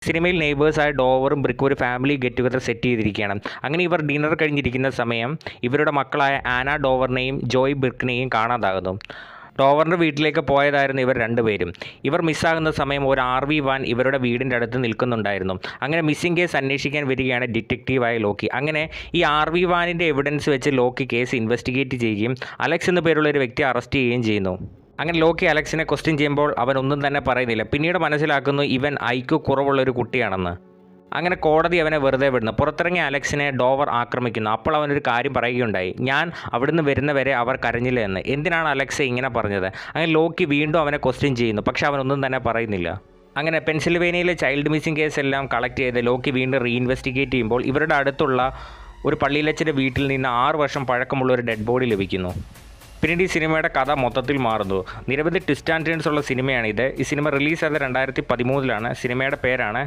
സിനിമയിൽ നെയ്ബേഴ്സായ ഡോവറും ബ്രിക്കും ഒരു family get together set ചെയ്തിരിക്കുകയാണ്. അങ്ങനെ ഇവർ ഡിന്നർ കഴിഞ്ഞിരിക്കുന്ന സമയം ഇവരുടെ മക്കളായ ആന ഡോവറിനെയും ജോയ് ബ്രിക്കിനെയും കാണാതാകുന്നു. ഡോവറിൻ്റെ വീട്ടിലേക്ക് പോയതായിരുന്നു ഇവർ രണ്ടുപേരും. ഇവർ മിസ്സാകുന്ന സമയം ഒരു RV വാൻ ഇവരുടെ വീടിൻ്റെ അടുത്ത് നിൽക്കുന്നുണ്ടായിരുന്നു. അങ്ങനെ മിസ്സിംഗ് കേസ് അന്വേഷിക്കാൻ വരികയാണ് ഡിറ്റക്റ്റീവായ ലോക്കി. അങ്ങനെ ഈ RV വാനിൻ്റെ എവിഡൻസ് വെച്ച് ലോക്കി കേസ് ഇൻവെസ്റ്റിഗേറ്റ് ചെയ്യുകയും അലക്സ് എന്ന പേരുള്ള ഒരു വ്യക്തിയെ അറസ്റ്റ് ചെയ്യുകയും ചെയ്യുന്നു. അങ്ങനെ ലോക്കി അലക്സിനെ ക്വസ്റ്റ്യൻ ചെയ്യുമ്പോൾ അവൻ ഒന്നും തന്നെ പറയുന്നില്ല. പിന്നീട് മനസ്സിലാക്കുന്നു ഇവൻ IQ കുറവുള്ളൊരു കുട്ടിയാണെന്ന്. അങ്ങനെ കോടതി അവനെ വെറുതെ വിടുന്നു. പുറത്തിറങ്ങിയ അലക്സിനെ ഡോവർ ആക്രമിക്കുന്നു. അപ്പോൾ അവനൊരു കാര്യം പറയുകയുണ്ടായി, ഞാൻ അവിടുന്ന് വരുന്നവരെ അവർ കരഞ്ഞില്ല എന്ന്. എന്തിനാണ് അലക്സ് ഇങ്ങനെ പറഞ്ഞത്? അങ്ങനെ ലോക്കി വീണ്ടും അവനെ ക്വസ്റ്റ്യൻ ചെയ്യുന്നു. പക്ഷേ അവനൊന്നും തന്നെ പറയുന്നില്ല. അങ്ങനെ പെൻസിൽവേനിയയിലെ ചൈൽഡ് മിസ്സിംഗ് കേസ് എല്ലാം കളക്ട് ചെയ്ത് ലോക്കി വീണ്ടും റീഇൻവെസ്റ്റിഗേറ്റ് ചെയ്യുമ്പോൾ ഇവരുടെ അടുത്തുള്ള ഒരു പള്ളിയിലച്ചൻ്റെ വീട്ടിൽ നിന്ന് 6 വർഷം പഴക്കമുള്ള ഒരു ഡെഡ് ബോഡി ലഭിക്കുന്നു. പിന്നീട് ഈ സിനിമയുടെ കഥ മൊത്തത്തിൽ മാറുന്നു. നിരവധി ട്വിസ്റ്റ് ആൻഡ് ടേൺസ് ഉള്ള സിനിമയാണിത്. ഈ സിനിമ റിലീസായത് 2013 സിനിമയുടെ പേരാണ്